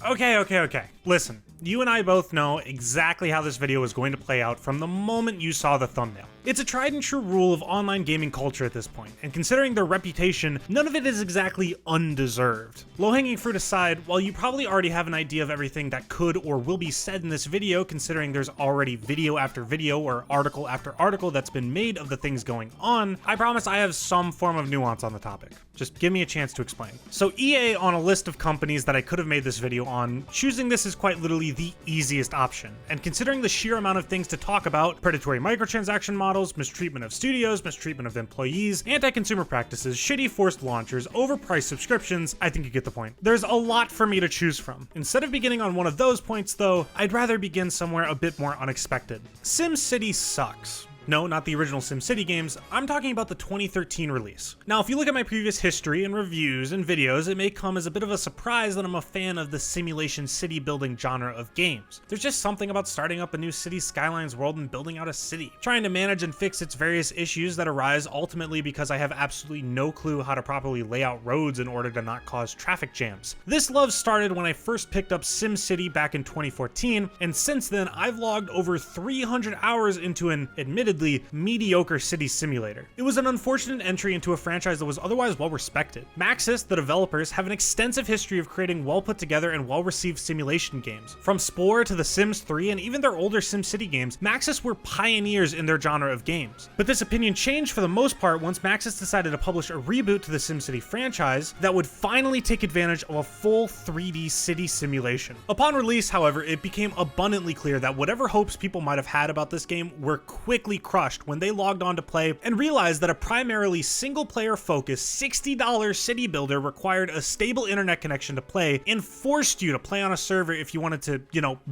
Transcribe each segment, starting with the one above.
Okay. Listen, you and I both know exactly how this video is going to play out from the moment you saw the thumbnail. It's a tried and true rule of online gaming culture at this point, and considering their reputation, none of it is exactly undeserved. Low-hanging fruit aside, while you probably already have an idea of everything that could or will be said in this video, considering there's already video after video or article after article that's been made of the things going on, I promise I have some form of nuance on the topic. Just give me a chance to explain. So EA, on a list of companies that I could have made this video on, choosing this is quite literally the easiest option. And considering the sheer amount of things to talk about, predatory microtransaction models, mistreatment of studios, mistreatment of employees, anti-consumer practices, shitty forced launchers, overpriced subscriptions, I think you get the point. There's a lot for me to choose from. Instead of beginning on one of those points though, I'd rather begin somewhere a bit more unexpected. SimCity sucks. No, not the original SimCity games, I'm talking about the 2013 release. Now, if you look at my previous history and reviews and videos, it may come as a bit of a surprise that I'm a fan of the simulation city building genre of games. There's just something about starting up a new city skylines world and building out a city, trying to manage and fix its various issues that arise ultimately because I have absolutely no clue how to properly lay out roads in order to not cause traffic jams. This love started when I first picked up SimCity back in 2014, and since then I've logged over 300 hours into an admittedly mediocre city simulator. It was an unfortunate entry into a franchise that was otherwise well respected. Maxis, the developers, have an extensive history of creating well put together and well received simulation games. From Spore to The Sims 3 and even their older SimCity games, Maxis were pioneers in their genre of games. But this opinion changed for the most part once Maxis decided to publish a reboot to the SimCity franchise that would finally take advantage of a full 3D city simulation. Upon release, however, it became abundantly clear that whatever hopes people might have had about this game were quickly crushed when they logged on to play and realized that a primarily single-player focused $60 city builder required a stable internet connection to play and forced you to play on a server if you wanted to,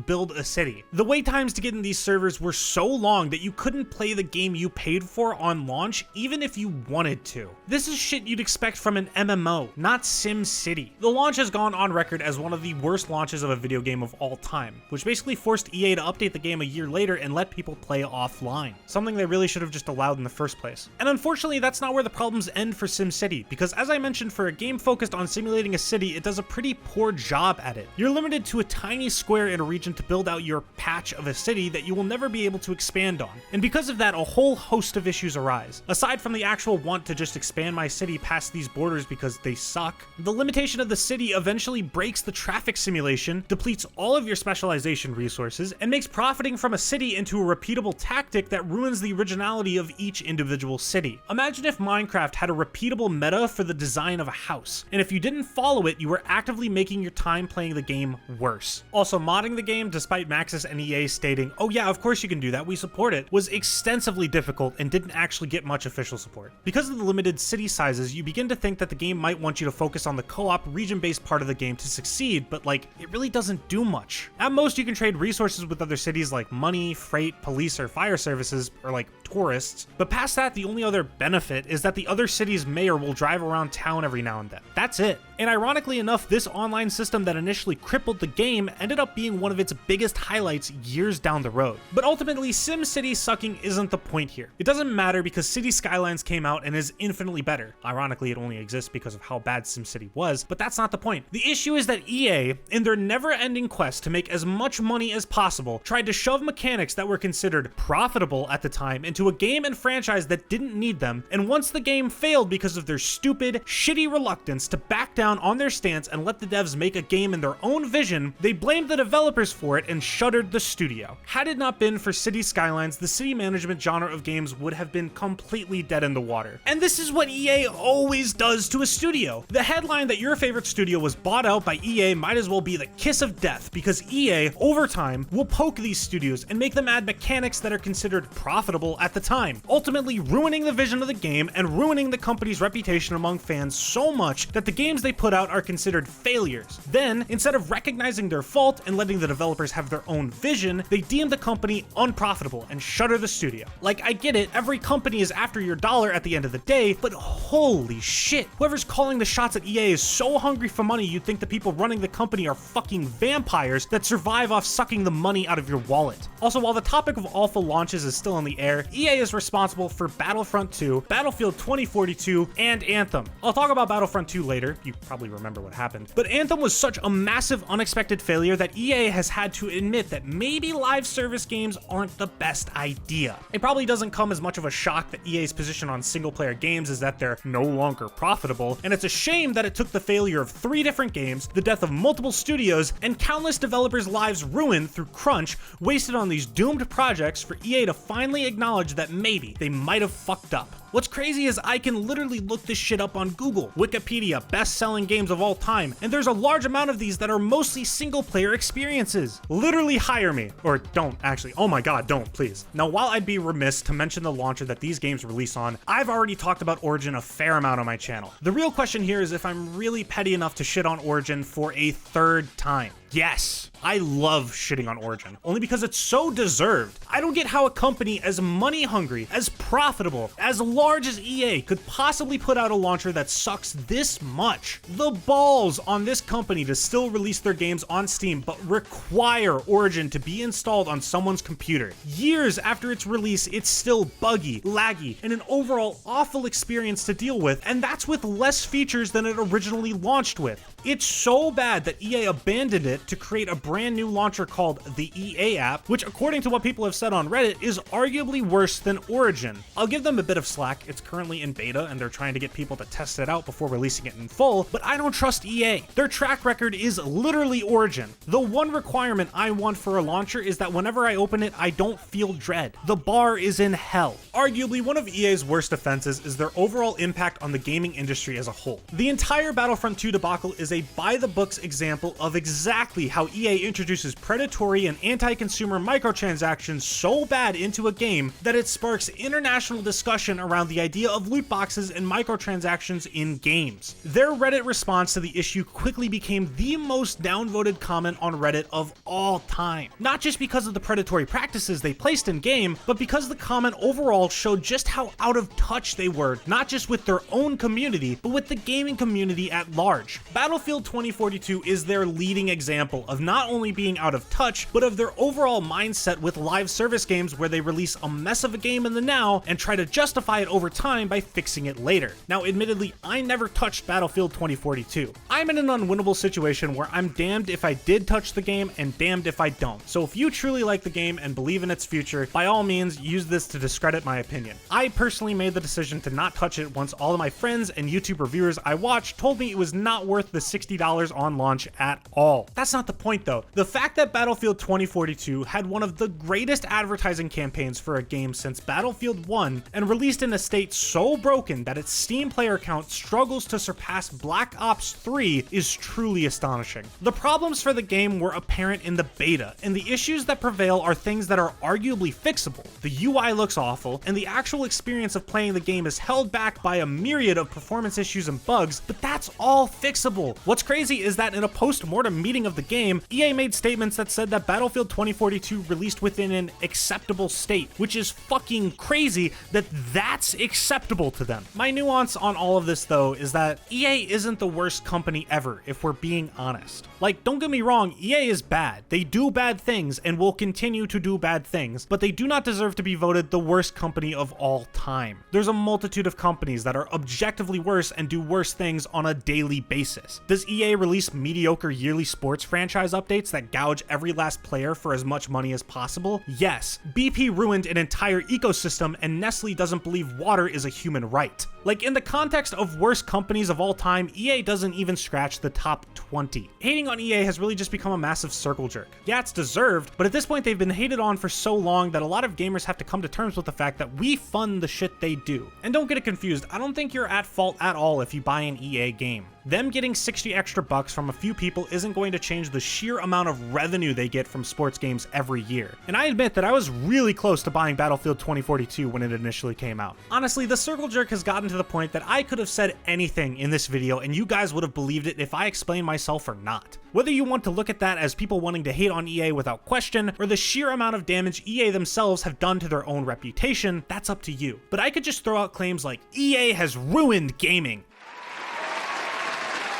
build a city. The wait times to get in these servers were so long that you couldn't play the game you paid for on launch even if you wanted to. This is shit you'd expect from an MMO, not SimCity. The launch has gone on record as one of the worst launches of a video game of all time, which basically forced EA to update the game a year later and let people play offline. Something they really should have just allowed in the first place. And unfortunately, that's not where the problems end for SimCity, because as I mentioned, for a game focused on simulating a city, it does a pretty poor job at it. You're limited to a tiny square in a region to build out your patch of a city that you will never be able to expand on. And because of that, a whole host of issues arise. Aside from the actual want to just expand my city past these borders because they suck, the limitation of the city eventually breaks the traffic simulation, depletes all of your specialization resources, and makes profiting from a city into a repeatable tactic that ruins the originality of each individual city. Imagine if Minecraft had a repeatable meta for the design of a house, and if you didn't follow it, you were actively making your time playing the game worse. Also, modding the game, despite Maxis and EA stating, "Oh yeah, of course you can do that, we support it," was extensively difficult and didn't actually get much official support. Because of the limited city sizes, you begin to think that the game might want you to focus on the co-op region-based part of the game to succeed, but it really doesn't do much. At most, you can trade resources with other cities like money, freight, police, or fire services, or tourists, but past that, the only other benefit is that the other city's mayor will drive around town every now and then. That's it. And ironically enough, this online system that initially crippled the game ended up being one of its biggest highlights years down the road. But ultimately, SimCity sucking isn't the point here. It doesn't matter because City Skylines came out and is infinitely better. Ironically, it only exists because of how bad SimCity was, but that's not the point. The issue is that EA, in their never-ending quest to make as much money as possible, tried to shove mechanics that were considered profitable at the time into a game and franchise that didn't need them, and once the game failed because of their stupid, shitty reluctance to back down on their stance and let the devs make a game in their own vision, they blamed the developers for it and shuttered the studio. Had it not been for City Skylines, the city management genre of games would have been completely dead in the water. And this is what EA always does to a studio. The headline that your favorite studio was bought out by EA might as well be the kiss of death, because EA, over time, will poke these studios and make them add mechanics that are considered profitable at the time, ultimately ruining the vision of the game and ruining the company's reputation among fans so much that the games they put out are considered failures. Then, instead of recognizing their fault and letting the developers have their own vision, they deem the company unprofitable and shutter the studio. I get it, every company is after your dollar at the end of the day, but holy shit, whoever's calling the shots at EA is so hungry for money you'd think the people running the company are fucking vampires that survive off sucking the money out of your wallet. Also, while the topic of awful launches is still in the air, EA is responsible for Battlefront 2, Battlefield 2042, and Anthem. I'll talk about Battlefront 2 later, you probably remember what happened. But Anthem was such a massive unexpected failure that EA has had to admit that maybe live service games aren't the best idea. It probably doesn't come as much of a shock that EA's position on single player games is that they're no longer profitable, and it's a shame that it took the failure of 3 different games, the death of multiple studios, and countless developers' lives ruined through crunch wasted on these doomed projects for EA to finally acknowledge that maybe they might have fucked up. What's crazy is I can literally look this shit up on Google, Wikipedia, best-selling games of all time, and there's a large amount of these that are mostly single-player experiences. Literally hire me. Or don't, actually. Oh my god, don't, please. Now, while I'd be remiss to mention the launcher that these games release on, I've already talked about Origin a fair amount on my channel. The real question here is if I'm really petty enough to shit on Origin for a 3rd time. Yes, I love shitting on Origin, only because it's so deserved. I don't get how a company as money hungry, as profitable, as large as EA could possibly put out a launcher that sucks this much. The balls on this company to still release their games on Steam, but require Origin to be installed on someone's computer. Years after its release, it's still buggy, laggy, and an overall awful experience to deal with, and that's with less features than it originally launched with. It's so bad that EA abandoned it to create a brand new launcher called the EA app, which according to what people have said on Reddit is arguably worse than Origin. I'll give them a bit of slack, it's currently in beta and they're trying to get people to test it out before releasing it in full, but I don't trust EA. Their track record is literally Origin. The one requirement I want for a launcher is that whenever I open it, I don't feel dread. The bar is in hell. Arguably, one of EA's worst offenses is their overall impact on the gaming industry as a whole. The entire Battlefront 2 debacle is a by-the-books example of exactly how EA introduces predatory and anti-consumer microtransactions so bad into a game that it sparks international discussion around the idea of loot boxes and microtransactions in games. Their Reddit response to the issue quickly became the most downvoted comment on Reddit of all time. Not just because of the predatory practices they placed in game, but because the comment overall showed just how out of touch they were, not just with their own community, but with the gaming community at large. Battlefield 2042 is their leading example of not only being out of touch, but of their overall mindset with live service games where they release a mess of a game in the now and try to justify it over time by fixing it later. Now, admittedly, I never touched Battlefield 2042. I'm in an unwinnable situation where I'm damned if I did touch the game and damned if I don't. So if you truly like the game and believe in its future, by all means, use this to discredit my opinion. I personally made the decision to not touch it once all of my friends and YouTube reviewers I watched told me it was not worth the $60 on launch at all. That's not the point though. The fact that Battlefield 2042 had one of the greatest advertising campaigns for a game since Battlefield 1 and released in a state so broken that its Steam player count struggles to surpass Black Ops 3 is truly astonishing. The problems for the game were apparent in the beta, and the issues that prevail are things that are arguably fixable. The UI looks awful, and the actual experience of playing the game is held back by a myriad of performance issues and bugs, but that's all fixable. What's crazy is that in a post-mortem meeting of the game, EA made statements that said that Battlefield 2042 released within an acceptable state, which is fucking crazy that that's acceptable to them. My nuance on all of this though is that EA isn't the worst company ever, if we're being honest. Like, don't get me wrong, EA is bad. They do bad things and will continue to do bad things, but they do not deserve to be voted the worst company of all time. There's a multitude of companies that are objectively worse and do worse things on a daily basis. Does EA release mediocre yearly sports franchise updates that gouge every last player for as much money as possible? Yes. BP ruined an entire ecosystem and Nestle doesn't believe water is a human right. Like, in the context of worst companies of all time, EA doesn't even scratch the top 20. Hating on EA has really just become a massive circle jerk. Yeah, it's deserved, but at this point they've been hated on for so long that a lot of gamers have to come to terms with the fact that we fund the shit they do. And don't get it confused, I don't think you're at fault at all if you buy an EA game. Them getting 60 extra bucks from a few people isn't going to change the sheer amount of revenue they get from sports games every year. And I admit that I was really close to buying Battlefield 2042 when it initially came out. Honestly, the circle jerk has gotten to the point that I could have said anything in this video and you guys would have believed it if I explained myself or not. Whether you want to look at that as people wanting to hate on EA without question, or the sheer amount of damage EA themselves have done to their own reputation, that's up to you. But I could just throw out claims like, EA has ruined gaming.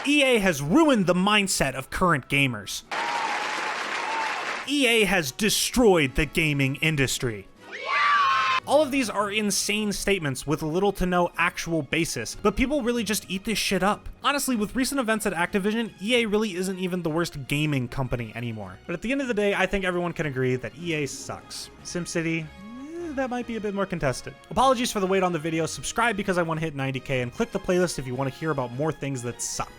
EA has ruined the mindset of current gamers. EA has destroyed the gaming industry. All of these are insane statements with little to no actual basis, but people really just eat this shit up. Honestly, with recent events at Activision, EA really isn't even the worst gaming company anymore. But at the end of the day, I think everyone can agree that EA sucks. SimCity, that might be a bit more contested. Apologies for the wait on the video. Subscribe because I want to hit 90K, and click the playlist if you want to hear about more things that suck.